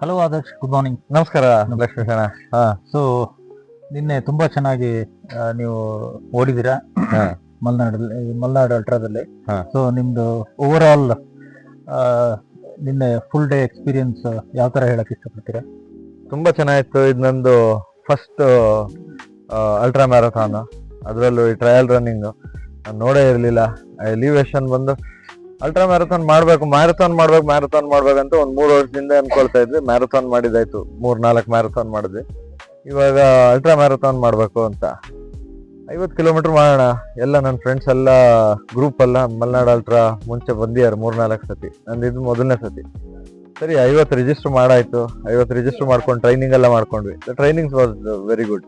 Hello Adarsh, good morning. ನಮಸ್ಕಾರ ಲಕ್ಷ್ಮೀಶಣ್ಣ. So ನಿನ್ನೆ ತುಂಬಾ ಚೆನ್ನಾಗಿ ನೀವು ಓಡಿದಿರಾ ಮಲ್ನಾಡು ಅಲ್ಟ್ರಾದಲ್ಲಿ. ಹಾ. ಸೊ ನಿಮ್ದು ಓವರ್ ಆಲ್ ನಿನ್ನೆ ಫುಲ್ ಡೇ ಎಕ್ಸ್ಪೀರಿಯನ್ಸ್ ಯಾವ ತರ ಹೇಳಕ್ ಇಷ್ಟಪಡ್ತೀರಾ? ತುಂಬಾ ಚೆನ್ನಾಗಿತ್ತು. ಇದು ನಂದು ಫಸ್ಟ್ ಅಲ್ಟ್ರಾ ಮ್ಯಾರಥಾನ್, ಅದರಲ್ಲೂ ಈ ಟ್ರಯಲ್ ರನ್ನಿಂಗ್ ನಾನು ನೋಡೇ ಇರಲಿಲ್ಲ. ಎಲಿವೇಶನ್ ಬಂದು ಅಲ್ಟ್ರಾ ಮ್ಯಾರಥಾನ್ ಮಾಡ್ಬೇಕಂತ ಒಂದು 3 ವರ್ಷದಿಂದ ಅನ್ಕೊಳ್ತಾ ಇದ್ವಿ. ಮ್ಯಾರಥಾನ್ ಮಾಡಿದಾಯ್ತು, 3-4 ಮ್ಯಾರಥಾನ್ ಮಾಡಿದ್ವಿ. ಇವಾಗ ಅಲ್ಟ್ರಾ ಮ್ಯಾರಥಾನ್ ಮಾಡಬೇಕು ಅಂತ 50 ಕಿಲೋಮೀಟರ್ ಮಾಡೋಣ. ಎಲ್ಲ ನನ್ನ ಫ್ರೆಂಡ್ಸ್ ಎಲ್ಲ ಗ್ರೂಪ್ ಎಲ್ಲ ಮಲ್ನಾಡ್ ಅಲ್ಟ್ರಾ ಮುಂಚೆ ಬಂದಿದ್ದಾರೆ 3-4 ಸತಿ. ನಂದಿದ್ದು ಮೊದಲನೇ ಸತಿ. ಸರಿ, 50 ರಿಜಿಸ್ಟರ್ ಮಾಡಾಯ್ತು. 50 ರಿಜಿಸ್ಟರ್ ಮಾಡ್ಕೊಂಡು ಟ್ರೈನಿಂಗ್ ಎಲ್ಲ ಮಾಡ್ಕೊಂಡ್ವಿ. Training was very good.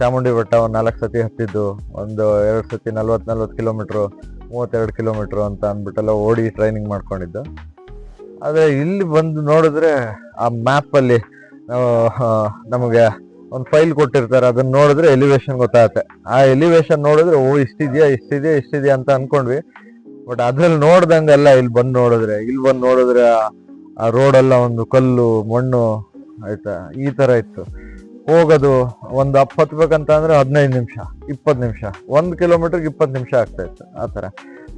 Chamundi ಬೆಟ್ಟ ಒಂದು 4 ಸತಿ ಹತ್ತಿದ್ದು, ಒಂದು 2 ಸತಿ 40 ಕಿಲೋಮೀಟ್ರು, 32 ಕಿಲೋಮೀಟ್ರು ಅಂತ ಅಂದ್ಬಿಟ್ಟೆಲ್ಲ ಓಡಿ ಟ್ರೈನಿಂಗ್ ಮಾಡ್ಕೊಂಡಿದ್ದು. ಆದರೆ ಇಲ್ಲಿ ಬಂದು ನೋಡಿದ್ರೆ ಆ ಮ್ಯಾಪಲ್ಲಿ ನಮಗೆ ಒಂದು ಫೈಲ್ ಕೊಟ್ಟಿರ್ತಾರೆ, ಅದನ್ನ ನೋಡಿದ್ರೆ ಎಲಿವೇಶನ್ ಗೊತ್ತಾಗುತ್ತೆ. ಆ ಎಲಿವೇಶನ್ ನೋಡಿದ್ರೆ ಇಷ್ಟಿದೆಯಾ ಅಂತ ಅನ್ಕೊಂಡ್ವಿ. ಬಟ್ ಅದ್ರಲ್ಲಿ ನೋಡ್ದಂಗೆಲ್ಲ ಇಲ್ಲಿ ಬಂದು ನೋಡಿದ್ರೆ ಆ ರೋಡೆಲ್ಲ ಒಂದು ಕಲ್ಲು ಮಣ್ಣು ಆಯ್ತಾ, ಈ ತರ ಇತ್ತು. ಹೋಗೋದು ಒಂದು ಹತ್ಬೇಕಂತ ಅಂದ್ರೆ 15 ನಿಮಿಷ 20 ನಿಮಿಷ, 1 ಕಿಲೋಮೀಟರ್ಗೆ 20 ನಿಮಿಷ ಆಗ್ತಾ ಇತ್ತು ಆ ಥರ.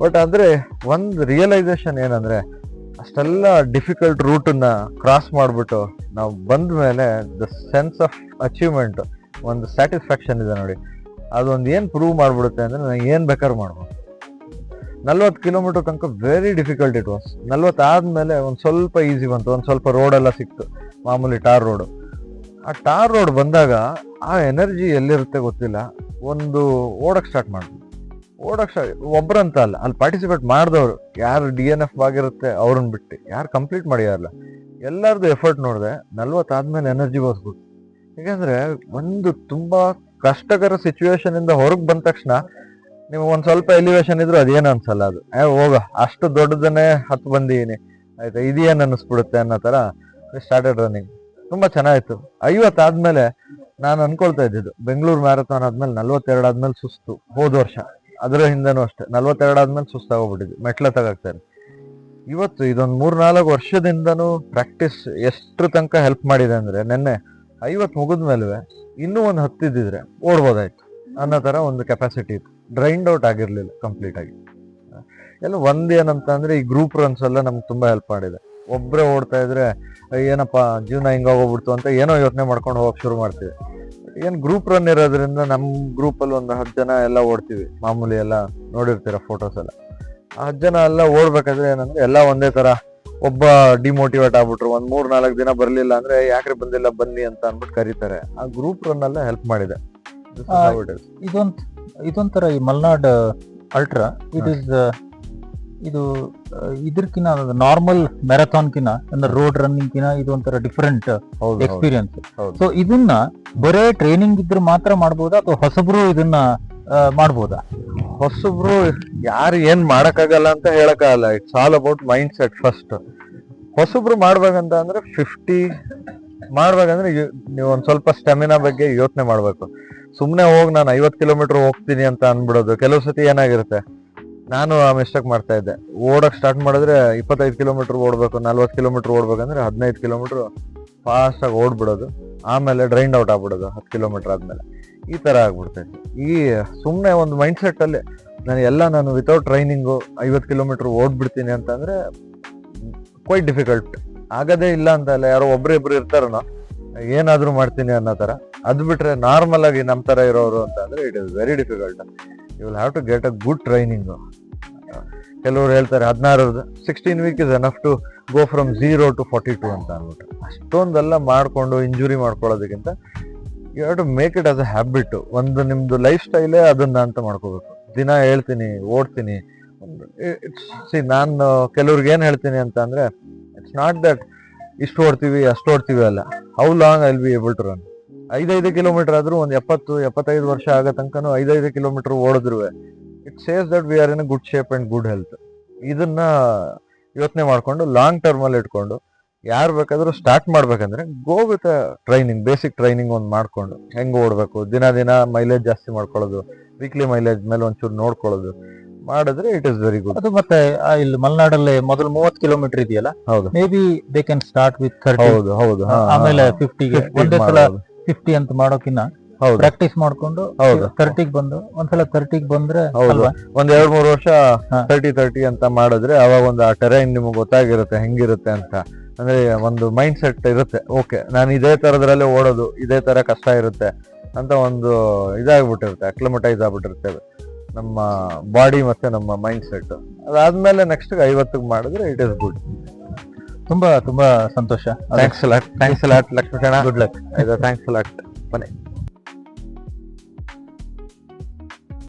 ಬಟ್ ಆದರೆ ಒಂದು ರಿಯಲೈಸೇಷನ್ ಏನಂದ್ರೆ, ಅಷ್ಟೆಲ್ಲ ಡಿಫಿಕಲ್ಟ್ ರೂಟನ್ನ ಕ್ರಾಸ್ ಮಾಡಿಬಿಟ್ಟು ನಾವು ಬಂದ ಮೇಲೆ ದ ಸೆನ್ಸ್ ಆಫ್ ಅಚೀವ್ಮೆಂಟ್, ಒಂದು ಸ್ಯಾಟಿಸ್ಫ್ಯಾಕ್ಷನ್ ಇದೆ ನೋಡಿ. ಅದೊಂದು ಏನು ಪ್ರೂವ್ ಮಾಡಿಬಿಡುತ್ತೆ ಅಂದರೆ, ನಾನು ಏನು ಬೇಕಾದ್ರೂ ಮಾಡ್ಬೋದು. 40 ಕಿಲೋಮೀಟರ್ ತನಕ ವೆರಿ ಡಿಫಿಕಲ್ಟ್ ಇಟ್ ವಾಸ್. 40 ಆದಮೇಲೆ ಒಂದು ಸ್ವಲ್ಪ ಈಸಿ ಬಂತು, ಒಂದು ಸ್ವಲ್ಪ ರೋಡೆಲ್ಲ ಸಿಕ್ತು, ಮಾಮೂಲಿ ಟಾರ್ ರೋಡು. ಆ ಟಾರ್ ರೋಡ್ ಬಂದಾಗ ಆ ಎನರ್ಜಿ ಎಲ್ಲಿರುತ್ತೆ ಗೊತ್ತಿಲ್ಲ. ಒಂದು ಓಡಕ್ಕೆ ಸ್ಟಾರ್ಟ್ ಮಾಡಿದ್ವಿ. ಒಬ್ರಂತ ಅಲ್ಲ, ಅಲ್ಲಿ ಪಾರ್ಟಿಸಿಪೇಟ್ ಮಾಡಿದವರು ಯಾರು DNF ಆಗಿರುತ್ತೆ ಅವ್ರನ್ನ ಬಿಟ್ಟು ಯಾರು ಕಂಪ್ಲೀಟ್ ಮಾಡಿಯಾರಲ್ಲ, ಎಲ್ಲರದು ಎಫರ್ಟ್ ನೋಡಿದೆ. 40 ಆದ್ಮೇಲೆ ಎನರ್ಜಿ ಬೋಸ್ಬಿಟ್ಟು. ಯಾಕಂದ್ರೆ ಒಂದು ತುಂಬಾ ಕಷ್ಟಕರ ಸಿಚುವೇಶನ್ ಇಂದ ಹೊರಗೆ ಬಂದ ತಕ್ಷಣ ನಿಮ್ಗೆ ಒಂದ್ ಸ್ವಲ್ಪ ಎಲಿವೇಶನ್ ಇದ್ರು ಅದೇನು ಅನ್ಸಲ್ಲ. ಅದು ಹೋಗ ಅಷ್ಟು ದೊಡ್ಡದನ್ನೇ ಹತ್ತು ಬಂದಿದ್ದೀನಿ ಆಯ್ತಾ, ಇದೇನು ಅನ್ನಿಸ್ಬಿಡುತ್ತೆ ಅನ್ನೋ ತರ ಸ್ಟಾರ್ಟೆಡ್ ರನ್ನಿಂಗ್. ತುಂಬಾ ಚೆನ್ನಾಗಿತ್ತು. 50 ಆದ್ಮೇಲೆ ನಾನು ಅನ್ಕೊಳ್ತಾ ಇದ್ದಿದ್ದು, ಬೆಂಗಳೂರು ಮ್ಯಾರಥಾನ್ ಆದ್ಮೇಲೆ 42 ಆದ್ಮೇಲೆ ಸುಸ್ತು. ಹೋದ ವರ್ಷ ಅದರ ಹಿಂದೆನೂ ಅಷ್ಟೇ 42 ಆದ್ಮೇಲೆ ಸುಸ್ತಾಗೋಗ್ಬಿಟ್ಟಿದ್ವಿ, ಮೆಟ್ಲ ತಗಾಗ್ತಾರೆ. ಇವತ್ತು ಇದೊಂದು 3-4 ವರ್ಷದಿಂದನೂ ಪ್ರಾಕ್ಟೀಸ್ ಎಷ್ಟ್ರ ತನಕ ಹೆಲ್ಪ್ ಮಾಡಿದೆ ಅಂದ್ರೆ, ನೆನ್ನೆ 50 ಮುಗಿದ್ಮೇಲೆ ಇನ್ನೂ ಒಂದು 10 ಇದ್ದಿದ್ರೆ ಓಡ್ಬೋದಾಯ್ತು ಅನ್ನೋ ತರ ಒಂದು ಕೆಪಾಸಿಟಿ ಇತ್ತು. ಡ್ರೈನ್ಡ್ ಔಟ್ ಆಗಿರ್ಲಿಲ್ಲ ಕಂಪ್ಲೀಟ್ ಆಗಿ. ಎಲ್ಲ ಒಂದೇನಂತ ಅಂದ್ರೆ, ಈ ಗ್ರೂಪ್ ರನ್ಸ್ ಎಲ್ಲ ನಮ್ಗೆ ತುಂಬಾ ಹೆಲ್ಪ್ ಮಾಡಿದೆ. ಒಬ್ಬರೇ ಓಡ್ತಾ ಇದ್ರೆ ಏನಪ್ಪಾ ಜೀವನ ಹಿಂಗಾಗೋಗ್ಬಿಡ್ತು ಅಂತ ಏನೋ ಯೋಚನೆ ಮಾಡ್ಕೊಂಡು ಹೋಗಕ್ ಶುರು ಮಾಡ್ತೀವಿ. ಏನ್ ಗ್ರೂಪ್ ರನ್ ಇರೋದ್ರಿಂದ ನಮ್ಮ ಗ್ರೂಪಲ್ಲಿ ಒಂದು 10 ಜನ ಎಲ್ಲ ಓಡ್ತೀವಿ. ಮಾಮೂಲಿ ಎಲ್ಲ ನೋಡಿರ್ತೀರ ಫೋಟೋಸ್ ಎಲ್ಲ. ಆ 10 ಜನ ಎಲ್ಲ ಓಡ್ಬೇಕಾದ್ರೆ ಏನಂದ್ರೆ, ಎಲ್ಲ ಒಂದೇ ತರ. ಒಬ್ಬ ಡಿಮೋಟಿವೇಟ್ ಆಗ್ಬಿಟ್ರು, ಒಂದ್ 3-4 ದಿನ ಬರ್ಲಿಲ್ಲ ಅಂದ್ರೆ, ಯಾಕ್ರೆ ಬಂದಿಲ್ಲ ಬನ್ನಿ ಅಂತ ಅಂದ್ಬಿಟ್ಟು ಕರೀತಾರೆ. ಆ ಗ್ರೂಪ್ ರನ್ ಎಲ್ಲ ಹೆಲ್ಪ್ ಮಾಡಿದೆ. ಇದೊಂಥರ ಈ ಮಲ್ನಾಡ್ ಅಲ್ಟ್ರಾ ಇದು ಇದಕ್ಕಿನ ನಾರ್ಮಲ್ ಮ್ಯಾರಥಾನ್ಕಿನ ಅಂದ್ರೆ ರೋಡ್ ರನ್ನಿಂಗ್ ಕಿನ ಇದೊಂಥರ ಡಿಫರೆಂಟ್ ಎಕ್ಸ್ಪೀರಿಯನ್ಸ್. ಸೊ ಇದನ್ನ ಬರೇ ಟ್ರೈನಿಂಗ್ ಇದ್ರೆ ಮಾತ್ರ ಮಾಡ್ಬೋದಾ, ಅಥವಾ ಹೊಸಬ್ರು ಇದನ್ನ ಮಾಡ್ಬೋದಾ? ಹೊಸಬ್ರು ಯಾರು ಏನ್ ಮಾಡಕ್ಕಾಗಲ್ಲ ಅಂತ ಹೇಳಕ್ಕಾಗಲ್ಲ. It's all about mind set first. ಹೊಸಬ್ರು ಮಾಡ್ಬೇಕಂತ ಅಂದ್ರೆ 50 ಮಾಡ್ಬೇಕಂದ್ರೆ ನೀವು ಒಂದ್ ಸ್ವಲ್ಪ ಸ್ಟೆಮಿನಾ ಬಗ್ಗೆ ಯೋಚನೆ ಮಾಡ್ಬೇಕು. ಸುಮ್ನೆ ಹೋಗಿ ನಾನು 50 ಕಿಲೋಮೀಟರ್ ಹೋಗ್ತೀನಿ ಅಂತ ಅನ್ಬಿಡೋದು. ಕೆಲವು ಸತಿ ಏನಾಗಿರುತ್ತೆ, ನಾನು ಆ ಮಿಸ್ಟೇಕ್ ಮಾಡ್ತಾ ಇದ್ದೆ. ಓಡಕ್ ಸ್ಟಾರ್ಟ್ ಮಾಡಿದ್ರೆ 25 ಕಿಲೋಮೀಟರ್ ಓಡ್ಬೇಕು, 40 ಕಿಲೋಮೀಟರ್ ಓಡ್ಬೇಕಂದ್ರೆ 15 ಕಿಲೋಮೀಟರ್ ಫಾಸ್ಟ್ ಆಗಿ ಓಡ್ಬಿಡೋದು. ಆಮೇಲೆ ಡ್ರೈನ್ಡ್ ಔಟ್ ಆಗ್ಬಿಡೋದು 10 ಕಿಲೋಮೀಟರ್ ಆದ್ಮೇಲೆ. ಈ ತರ ಆಗ್ಬಿಡ್ತೈತೆ. ಈ ಸುಮ್ನೆ ಒಂದು ಮೈಂಡ್ ಸೆಟ್ ಅಲ್ಲಿ ನಾನು ವಿತೌಟ್ ಟ್ರೈನಿಂಗು 50 ಕಿಲೋಮೀಟರ್ ಓಡ್ಬಿಡ್ತೀನಿ ಅಂತಂದ್ರೆ ಕ್ವೈಟ್ ಡಿಫಿಕಲ್ಟ್. ಆಗದೇ ಇಲ್ಲ ಅಂತ ಅಲ್ಲ, ಯಾರೋ ಒಬ್ರು ಇರ್ತಾರನೋ ಏನಾದ್ರೂ ಮಾಡ್ತೀನಿ ಅನ್ನೋ ತರ. ಅದ್ ಬಿಟ್ರೆ ನಾರ್ಮಲ್ ಆಗಿ ನಮ್ ತರ ಇರೋರು ಅಂತ ಅಂದ್ರೆ it is very difficult. You will have to get a good training. ಕೆಲವರು ಹೇಳ್ತಾರೆ 16 week is enough to go from 0 to 42 ಅಂತ ಅಂದ್ಬಿಟ್ಟು. ಅಷ್ಟೊಂದೆಲ್ಲ ಮಾಡ್ಕೊಂಡು ಇಂಜುರಿ ಮಾಡ್ಕೊಳ್ಳೋದಕ್ಕಿಂತ you have to make it as a habit. ಒಂದು ನಿಮ್ದು ಲೈಫ್ ಸ್ಟೈಲೇ ಅದನ್ನ ಅಂತ ಮಾಡ್ಕೋಬೇಕು. ದಿನ ಹೇಳ್ತೀನಿ, ಓಡ್ತೀನಿ. ನಾನು ಕೆಲವ್ರಿಗೆ ಏನ್ ಹೇಳ್ತೀನಿ ಅಂತ ಅಂದ್ರೆ, ಇಟ್ಸ್ ನಾಟ್ ದಟ್ ಇಷ್ಟು ಓಡ್ತೀವಿ ಅಷ್ಟು ಓಡ್ತೀವಿ ಅಲ್ಲ, how long I will be able to run. 5 kilometre ಆದ್ರೂ ಒಂದು 70-75 ವರ್ಷ ಆಗೋ ತನಕನೂ 5 ಕಿಲೋಮೀಟರ್ ಓಡಿದ್ರು it says that we are in good shape and good health. ಇದನ್ನ ಯೋಚನೆ ಮಾಡ್ಕೊಂಡು ಲಾಂಗ್ ಟರ್ಮ್ ಅಲ್ಲಿ ಇಟ್ಕೊಂಡು ಯಾರು ಬೇಕಾದ್ರೂ ಸ್ಟಾರ್ಟ್ ಮಾಡ್ಬೇಕಂದ್ರೆ go with training, basic training ಒಂದು ಮಾಡ್ಕೊಂಡು ಹೆಂಗ್ ಓಡ್ಬೇಕು, ದಿನ ಮೈಲೇಜ್ ಜಾಸ್ತಿ ಮಾಡ್ಕೊಳ್ಳೋದು, ವೀಕ್ಲಿ ಮೈಲೇಜ್ ಮೇಲೆ ಒಂಚೂರು ನೋಡ್ಕೊಳ್ಳೋದು ಮಾಡಿದ್ರೆ ಇಟ್ ಇಸ್ ವೆರಿ ಗುಡ್. ಅದು ಮತ್ತೆ ಇಲ್ಲಿ ಮಲೆನಾಡಲ್ಲಿ ಮೊದಲು 30 ಕಿಲೋಮೀಟರ್ ಇದೆಯಲ್ಲ, ಹೌದು may be they can start with 30, ಹೌದು ಹೌದು ಆಮೇಲೆ 50ಗೆ ಒಂದೇ ಸಲ 50 ಅಂತ ಮಾಡೋಕಿನ್ನ ಹೌದು ಪ್ರಾಕ್ಟೀಸ್ ಮಾಡ್ಕೊಂಡು ಹೌದು 30ಗೆ ಬಂದು ಒಂದ್ಸಲ 30ಗೆ ಬಂದ್ರೆ ಹೌದು. ಅಲ್ವಾ? ಒಂದ್ 2-3 ವರ್ಷ ಹಾ. 30 ಅಂತ ಮಾಡಿದ್ರೆ ಅವಾಗ ಒಂದು ಆ ಟೆರೈನ್ ನಿಮ್ಗೆ ಗೊತ್ತಾಗಿರುತ್ತೆ ಹೆಂಗಿರುತ್ತೆ ಅಂತ. ಅಂದ್ರೆ ಒಂದು ಮೈಂಡ್ ಸೆಟ್ ಇರುತ್ತೆ, ಓಕೆ ನಾನು ಇದೇ ತರದ್ರಲ್ಲಿ ಓಡೋದು, ಇದೇ ತರ ಕಷ್ಟ ಇರುತ್ತೆ ಅಂತ ಒಂದು ಇದಾಗ್ಬಿಟ್ಟಿರುತ್ತೆ, ಅಕ್ಲಮಟೈಸ್ ಆಗ್ಬಿಟ್ಟಿರುತ್ತೆ ನಮ್ಮ ಬಾಡಿ ಮತ್ತೆ ನಮ್ಮ ಮೈಂಡ್ ಸೆಟ್. ಅದಾದ್ಮೇಲೆ ನೆಕ್ಸ್ಟ್ 50ಗೆ ಮಾಡಿದ್ರೆ ಇಟ್ ಇಸ್ ಗುಡ್. ತುಂಬಾ ತುಂಬಾ ಸಂತೋಷ. Thanks lot Lakshmi. Good luck. Thanks lot. ಬನ್ನಿ.